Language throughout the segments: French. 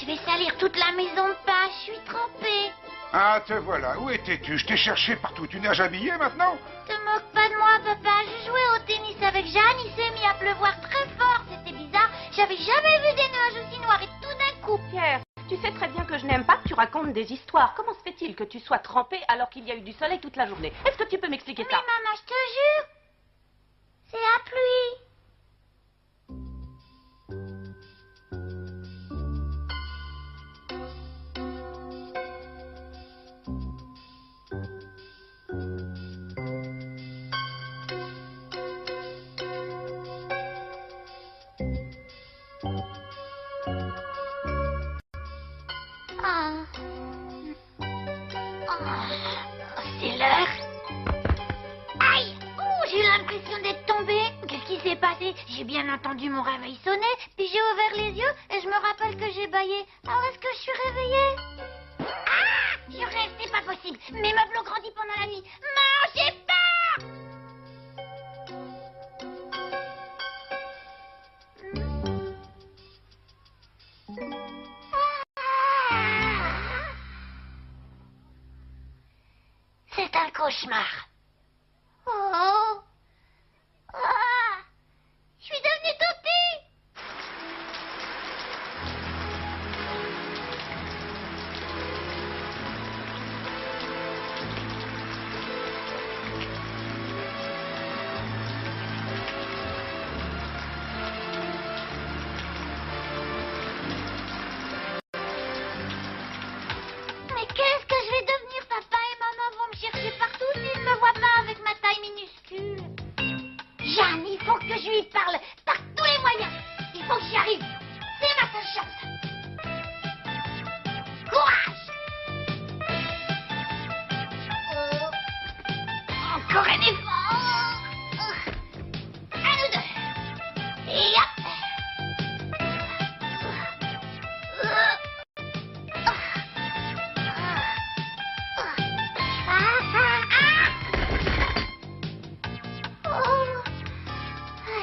Je vais salir toute la maison de pain, je suis trempée. Ah, te voilà. Où étais-tu? Je t'ai cherché partout. Tu nages habillé maintenant? Te moque pas de moi, papa. Je jouais au tennis avec Jeanne, il s'est mis à pleuvoir très fort. C'était bizarre. J'avais jamais vu des nuages aussi noirs et tout d'un coup. Pierre, tu sais très bien que je n'aime pas que tu racontes des histoires. Comment se fait-il que tu sois trempé alors qu'il y a eu du soleil toute la journée? Est-ce que tu peux m'expliquer ça? Mais maman, je te jure, c'est la pluie. C'est l'heure. Aïe! Oh, j'ai eu l'impression d'être tombée. Qu'est-ce qui s'est passé? J'ai bien entendu mon réveil sonner, puis j'ai ouvert les yeux et je me rappelle que j'ai bâillé. Alors est-ce que je suis réveillée? Ah! Je rêve, c'est pas possible. Mes meubles ont grandi pendant la nuit. Non, j'ai peur! C'est un cauchemar. Oh. Ah. Je suis devenue toupie. Mais qu'est-ce que je vais devenir? Papa et maman vont me chercher partout s'ils ne me voient pas avec ma taille minuscule. Jeanne, il faut que je lui parle par tous les moyens. Il faut que j'y arrive. C'est ma seule chance. Courage! Encore un effort. À nous deux. Et hop!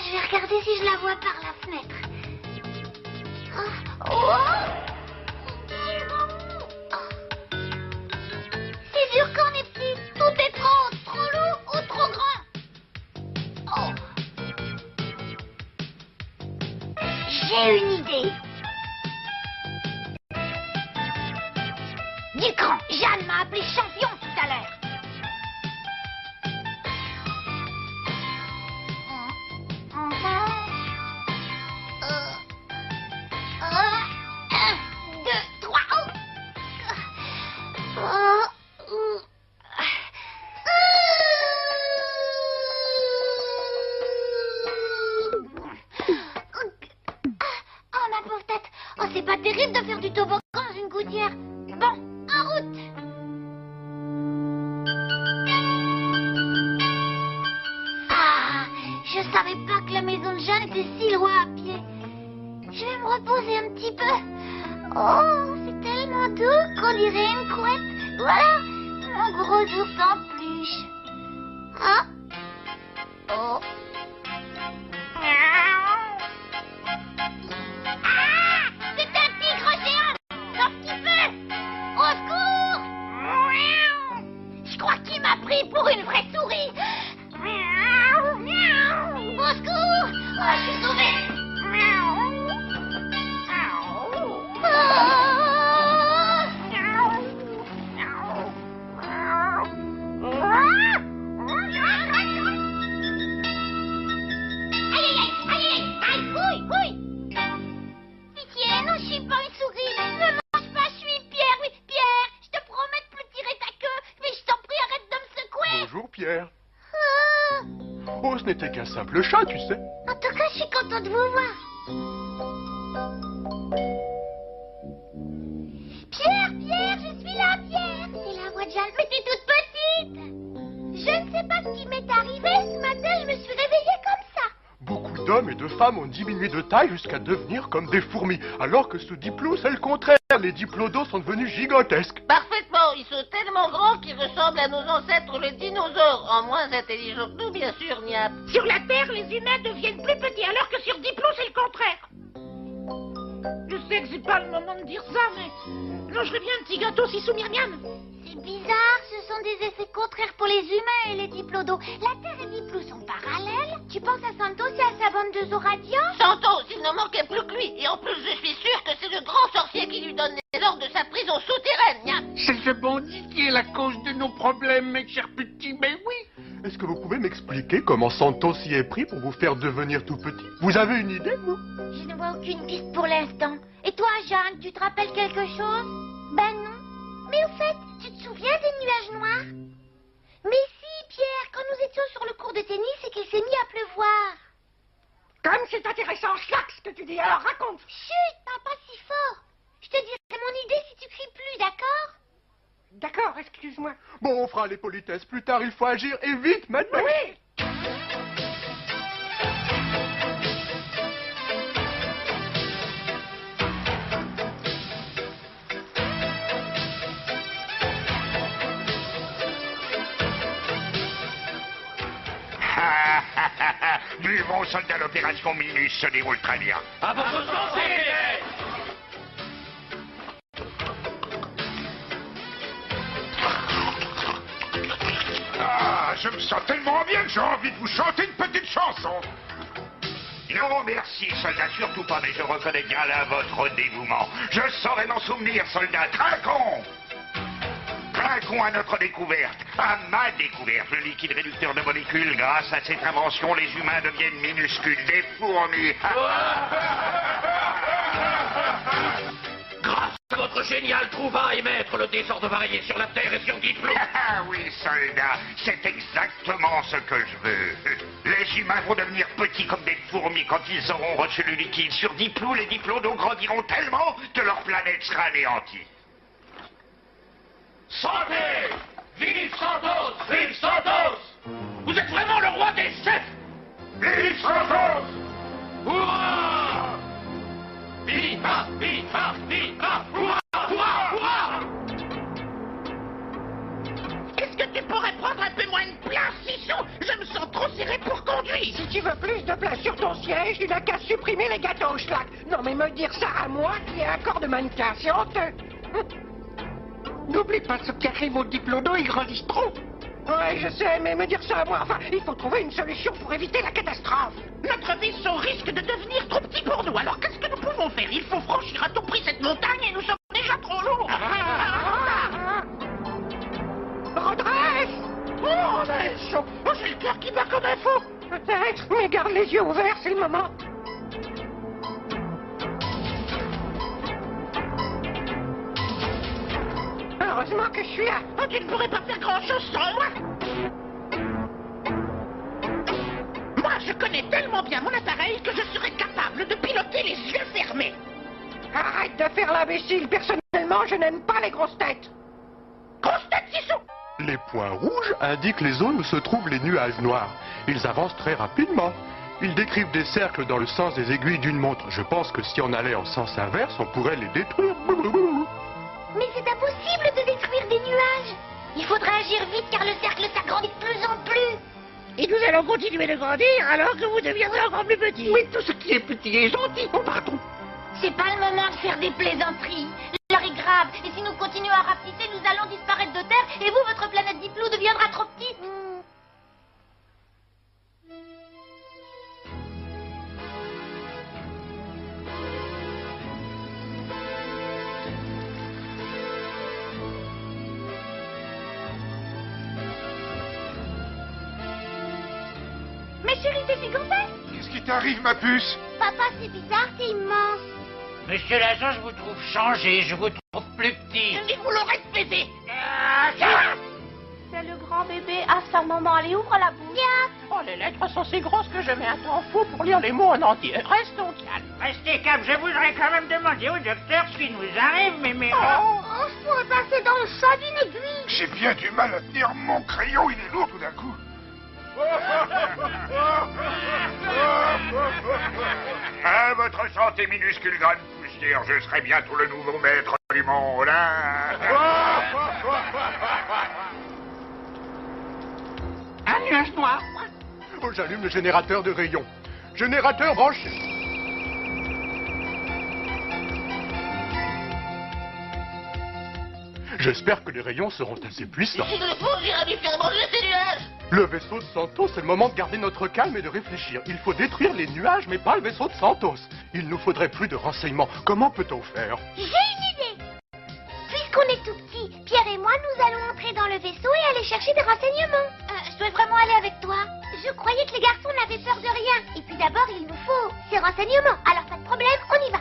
Je vais regarder si je la vois par la fenêtre. C'est dur quand on est petit. Tout est trop lourd ou trop grand. Oh. J'ai une idée. Du cran. Jeanne m'a appelé champion tout à l'heure. C'est pas terrible de faire du toboggan dans une gouttière. Bon, en route. Ah, je savais pas que la maison de Jeanne était si loin à pied. Je vais me reposer un petit peu. Oh, c'est tellement doux qu'on dirait une couette. Voilà, mon gros ours en peluche. Ah. Oh. Pour une vraie souris. Au secours. Oh, je suis sauvée. Aïe, couille. Pitié, non, je suis pas une souris. Ne mange pas, je suis Pierre. Oui, Pierre, je te promets de plus tirer ta queue. Mais je t'en prie, arrête de me secouer. Bonjour Pierre. Oh, ce n'était qu'un simple chat, tu sais. En tout cas, je suis contente de vous voir. Pierre, je suis là, Pierre. C'est la voix de Jeanne, mais t'es toute petite. Je ne sais pas ce qui m'est arrivé. Ce matin, je me suis réveillée comme ça. Beaucoup d'hommes et de femmes ont diminué de taille jusqu'à devenir comme des fourmis, alors que ce diplo, c'est le contraire. Les diplodos sont devenus gigantesques. Parfaitement, ils sont tellement grands qu'ils ressemblent à nos ancêtres les dinosaures, en moins intelligents que nous, bien sûr, Niap. Sur la Terre, les humains deviennent plus petits, alors que sur Diplo, c'est le contraire. Je sais que c'est pas le moment de dire ça, mais mangerais bien un petit gâteau si sous miam. C'est bizarre, ce sont des effets contraires pour les humains et les diplodos. La Terre et Diplou sont parallèles. Tu penses à Santos et à sa bande de Zoradiens? Santos, il ne manquait plus que lui. Et en plus, je suis sûr que c'est le grand sorcier qui lui donne les ordres de sa prison souterraine, Miam. C'est ce bandit qui est la cause de nos problèmes, mes chers petits, mais oui. Est-ce que vous pouvez m'expliquer comment Santos y est pris pour vous faire devenir tout petit? Vous avez une idée, vous? Je ne vois aucune piste pour l'instant. Et toi, Jeanne, tu te rappelles quelque chose? Ben non. Mais au fait, tu te souviens des nuages noirs? Mais si, Pierre, quand nous étions sur le cours de tennis et qu'il s'est mis à pleuvoir. Comme c'est intéressant, Schlack, ce que tu dis, alors raconte. Chut, parle pas si fort. Je te dirai mon idée si tu cries plus, d'accord? D'accord, excuse-moi. Bon, on fera les politesses plus tard, il faut agir, et vite, maintenant! Oui. Du bon soldat, l'opération Minus se déroule très bien. À votre santé! Ah, je me sens tellement bien que j'ai envie de vous chanter une petite chanson. Non, merci, soldat, surtout pas, mais je reconnais bien là votre dévouement. Je saurais m'en souvenir, soldat. Trinquons! Trinquons à notre découverte, à ma découverte, le liquide réducteur de molécules. Grâce à cette invention, les humains deviennent minuscules, des fourmis. Grâce à votre génial trouvaille, maître, le désordre va régner sur la Terre et sur Diplô. Ah oui, soldat, c'est exactement ce que je veux. Les humains vont devenir petits comme des fourmis quand ils auront reçu le liquide. Sur Diplô, les diplodos grandiront tellement que leur planète sera anéantie. Santé! Vive Santos! Vive Santos! Vous êtes vraiment le roi des chefs! Vive Santos! Hurrah! Viva! Viva! Viva! Hurrah! Hurrah! Hurrah! Est-ce que tu pourrais prendre un peu moins de place, Sissou? Je me sens trop serré pour conduire. Si tu veux plus de place sur ton siège, tu n'as qu'à supprimer les gâteaux, Schlack. Non, mais me dire ça à moi, qui ai un corps de mannequin, c'est honteux. N'oublie pas ce qui arrive aux diplodos, ils grandissent trop. Ouais, je sais, mais me dire ça à moi, enfin, il faut trouver une solution pour éviter la catastrophe. Notre vaisseau risque de devenir trop petit pour nous. Alors qu'est-ce que nous pouvons faire? Il faut franchir à tout prix cette montagne et nous sommes déjà trop lourds. Redresse! Oh, on a chaud. Oh, j'ai le cœur qui bat comme un fou. Peut-être, mais garde les yeux ouverts, c'est le moment. Heureusement que je suis là. Oh, tu ne pourrais pas faire grand-chose sans moi. Moi, je connais tellement bien mon appareil que je serais capable de piloter les yeux fermés. Arrête de faire l'imbécile. Personnellement, je n'aime pas les grosses têtes. Grosse tête, Sissou. Les points rouges indiquent les zones où se trouvent les nuages noirs. Ils avancent très rapidement. Ils décrivent des cercles dans le sens des aiguilles d'une montre. Je pense que si on allait en sens inverse, on pourrait les détruire. Mais c'est impossible de détruire des nuages. Il faudra agir vite car le cercle s'agrandit de plus en plus. Et nous allons continuer de grandir alors que vous deviendrez encore plus petits. Oui, tout ce qui est petit est gentil. Oh, pardon. C'est pas le moment de faire des plaisanteries. L'heure est grave. Et si nous continuons à rapetisser, nous allons disparaître de Terre. Et vous, votre planète Diplou deviendra trop petite. Mais chérie, c'est gigantesque. Qu'est-ce qui t'arrive, ma puce? Papa, c'est bizarre, c'est immense. Monsieur l'agent, je vous trouve changé, je vous trouve plus petit. Et vous l'aurez pété. C'est le grand bébé. Ah, sa maman, allez, ouvre la bouche. Oh, les lettres sont si grosses que je mets un temps fou pour lire les mots en entier. Restons calmes. Restez calme, je voudrais quand même demander au docteur ce qui nous arrive, mais... Oh, je pourrais passer dans le chat d'une aiguille. J'ai bien du mal à tenir mon crayon, il est lourd tout d'un coup. À votre santé minuscule grande poussière, je serai bientôt le nouveau maître du monde, hein? Un nuage noir. Oh, j'allume le générateur de rayons. Générateur branché. J'espère que les rayons seront assez puissants. S'il le faut, j'irai lui faire manger ces nuages. Le vaisseau de Santos, c'est le moment de garder notre calme et de réfléchir. Il faut détruire les nuages, mais pas le vaisseau de Santos. Il nous faudrait plus de renseignements. Comment peut-on faire? J'ai une idée. Puisqu'on est tout petit, Pierre et moi, nous allons entrer dans le vaisseau et aller chercher des renseignements. Je dois vraiment aller avec toi? Je croyais que les garçons n'avaient peur de rien. Et puis d'abord, il nous faut ces renseignements. Alors pas de problème, on y va.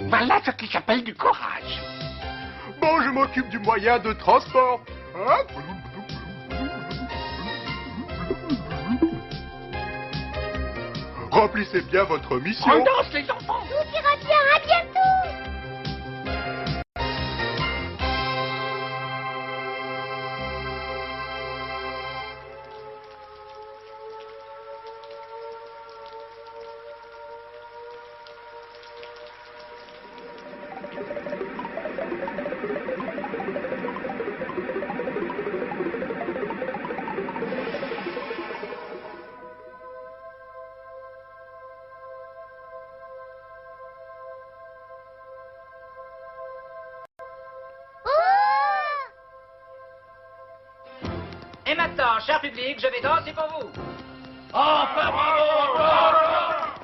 Voilà ce qui s'appelle du courage. Bon, je m'occupe du moyen de transport. Hein? Remplissez bien votre mission. On danse, les enfants. Tout ira bien, à bientôt. Et maintenant, cher public, je vais danser pour vous. Enfin, bravo encore.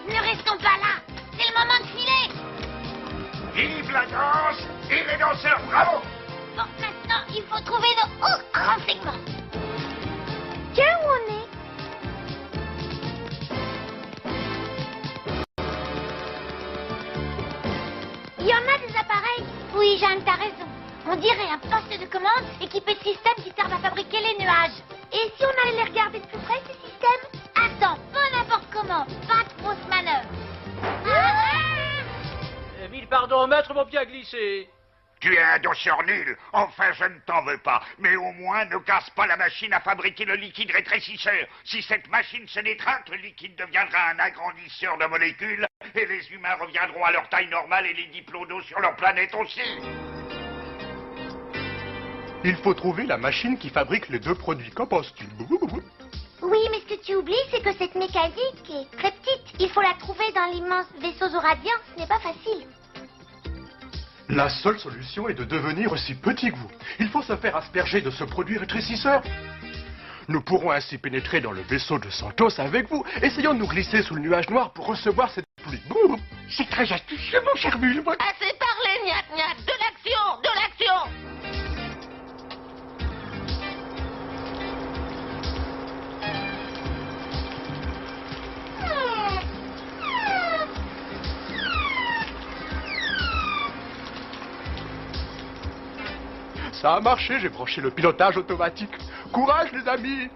Ne restons pas là. C'est le moment de filer. Vive la danse et les danseurs, bravo! Bon, maintenant, il faut trouver nos renseignements. Tiens, où on est? Il y en a des appareils. Oui, Jeanne, t'as raison. On dirait un poste de commande équipé de systèmes qui servent à fabriquer les nuages. Et si on allait les regarder de plus près, ces systèmes? Attends, pas n'importe comment. Pas de grosse manœuvre. Mille pardons, maître, mon pied a glissé. Tu es un danseur nul. Enfin, je ne t'en veux pas. Mais au moins, ne casse pas la machine à fabriquer le liquide rétrécisseur. Si cette machine se détraque, le liquide deviendra un agrandisseur de molécules et les humains reviendront à leur taille normale et les diplodos sur leur planète aussi. Il faut trouver la machine qui fabrique les deux produits. Qu'en penses-tu? Oui, mais ce que tu oublies, c'est que cette mécanique est très petite. Il faut la trouver dans l'immense vaisseau zoradien. Ce n'est pas facile. La seule solution est de devenir aussi petit que vous. Il faut se faire asperger de ce produit rétrécisseur. Nous pourrons ainsi pénétrer dans le vaisseau de Santos avec vous. Essayons de nous glisser sous le nuage noir pour recevoir cette pluie. C'est très astucieux, mon cher Bulle. Assez parlé, Niat Niat. De l'action, de l'action. Ça a marché, j'ai branché le pilotage automatique. Courage, les amis!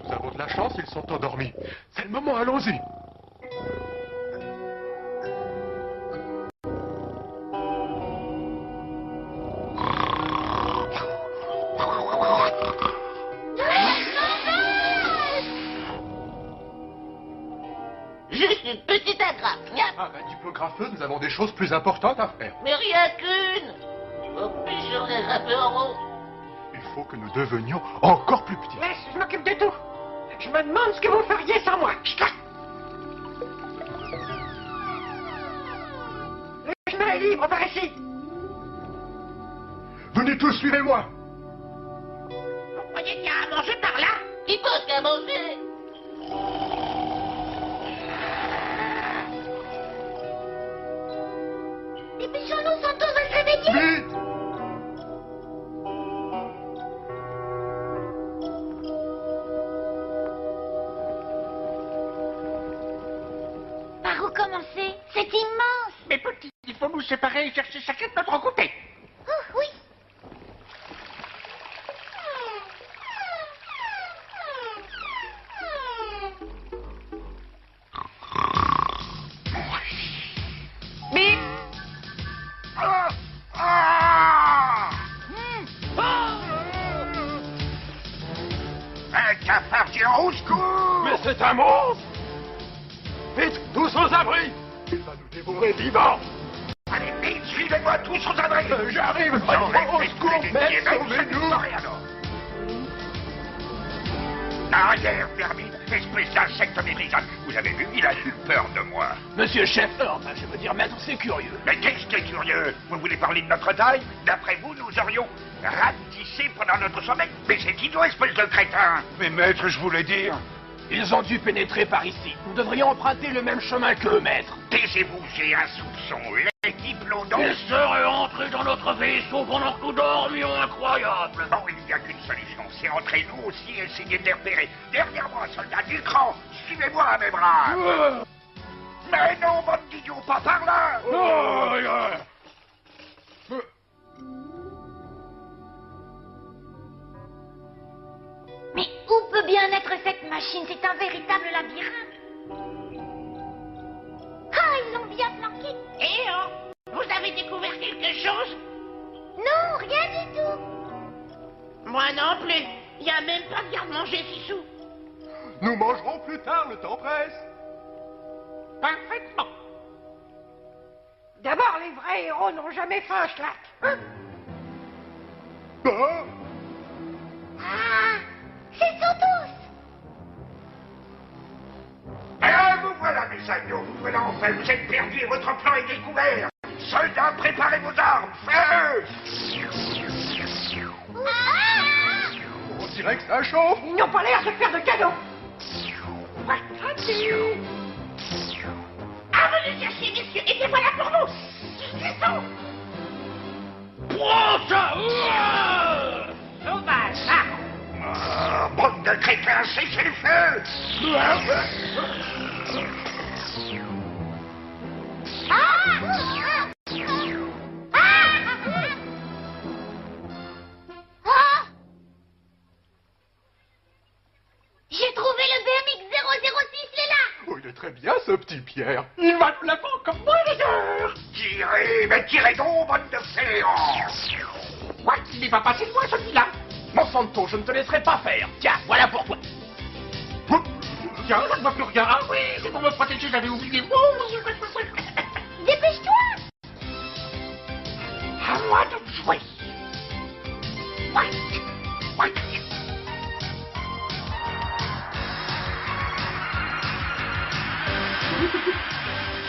Nous avons de la chance, ils sont endormis. C'est le moment, allons-y. Juste une petite agrafe, Niat. Ah, diplographeuse, nous avons des choses plus importantes à faire. Mais rien qu'une. Au plus j'aurai un peu en haut. Il faut que nous devenions encore plus petits. Laisse, je m'occupe de tout. Je me demande ce que vous feriez sans moi. Le chemin est libre par ici. Venez tous, suivez-moi. Vous croyez qu'il y a à manger par là? Qui pense qu'à manger? Dépêchons-nous, Santos va se réveiller. Vite! Par où commencer? C'est immense. Mais petit, il faut nous séparer et chercher chacun de notre côté. Oh, oui. Bip! Ah, géant, au secours! Mais c'est un monstre! Vite, tous aux abris! Il va nous dévorer vivants! Allez, vite, suivez-moi tous aux abris! J'arrive! Au secours, maître, sauvez-nous! Arrière, Vermine, espèce d'insecte méprisable. Vous avez vu, il a eu peur de moi. Monsieur le chef, enfin, je veux dire, maître, c'est curieux. Mais qu'est-ce qui est curieux? Vous voulez parler de notre taille? D'après vous, nous aurions ratissé pendant notre sommeil. Mais c'est idiot, espèce de crétin. Mais maître, je voulais dire... Ils ont dû pénétrer par ici. Nous devrions emprunter le même chemin qu'eux, maître. Taisez-vous, j'ai un soupçon. Les diplodons... Ils seraient entrés dans notre vaisseau pendant que nous dormions, incroyable. Bon, il n'y a qu'une solution, c'est entrer nous aussi et essayer de les repérer. Derrière moi, soldat du cran, suivez-moi à mes bras. Mais non, bande d'idiots, pas par là. Mais où peut bien être cette machine? C'est un véritable labyrinthe. Ah, ils l'ont bien planqué. Eh oh, vous avez découvert quelque chose? Non, rien du tout. Moi non plus. Il n'y a même pas de garde-manger 6 sous. Nous mangerons plus tard, le temps presse. Parfaitement. D'abord, les vrais héros n'ont jamais faim, Schlack. Hein? Ah, Ah, c'est Santos. Ah, vous voilà, mes agneaux, vous voilà enfin, vous êtes perdus et votre plan est découvert. Soldats, préparez vos armes, feu! on dirait que ça chauffe. Ils n'ont pas l'air de faire de cadeaux. Ah, venez chercher, messieurs, et les voilà pour vous. Descends. Prends ça! Sauvage, ah. Oh, bande de crétins, cessez le feu! J'ai trouvé le BMX 006, il est là. Oh, il est très bien, ce petit Pierre. Il va nous la prendre comme moi, d'ailleurs. Tirez, mais tirez donc, bande de fainéants! What? Il n'est pas passé de moi, celui-là. Monsanto, je ne te laisserai pas faire. Tiens, voilà pour toi. Tiens, je ne vois plus rien. Ah oui, c'est pour me protéger, j'avais oublié. Dépêche-toi. À moi de jouer.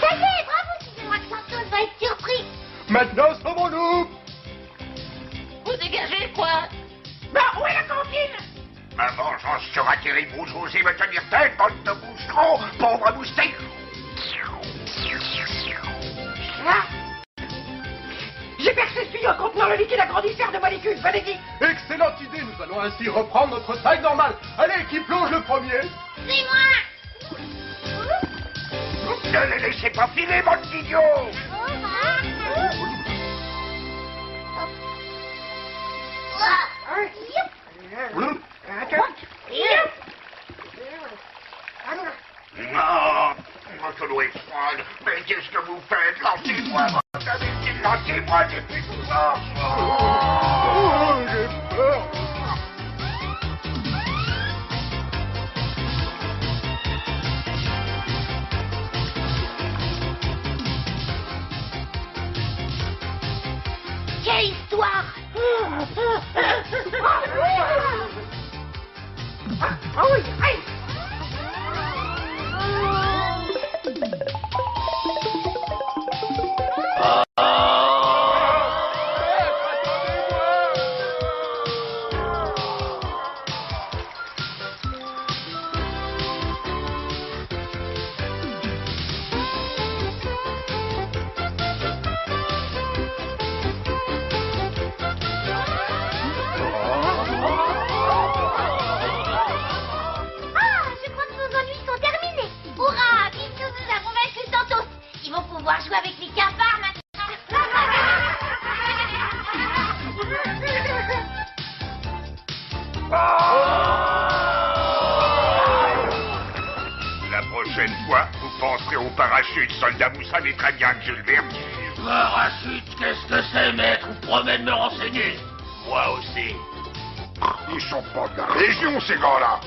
Ça y est, bravo, suivez-moi que Santos va être surpris. Maintenant, sauvons-nous. Vous dégagez, quoi? Ben, où est la cantine? Ma vengeance sera terrible, vous osez me tenir tête, bande de boucherons, pauvre moustique! J'ai percé ce tuyau contenant le liquide agrandisseur de molécules, venez-y. Excellente idée, nous allons ainsi reprendre notre taille normale. Allez, qui plonge le premier? C'est moi. Ne les laissez pas filer, bande d'idiots! Non, votre l'eau est froide, mais qu'est-ce que vous faites? Lancez-moi, votre imbécile, lancez-moi des petites forces! Oh, j'ai peur. Quelle histoire. Ah oui, aïe. Ah, je crois que nos ennuis sont terminés. Hurrah, vite, nous avons vaincu Santos. Ils vont pouvoir jouer avec les cafards maintenant. La prochaine fois, vous penserez au parachute, soldat, vous savez très bien que j'ai le vertige. Parachute, qu'est-ce que c'est, maître? Vous promet de me renseigner? Moi aussi. Ils sont pas de la Légion, ces gars-là.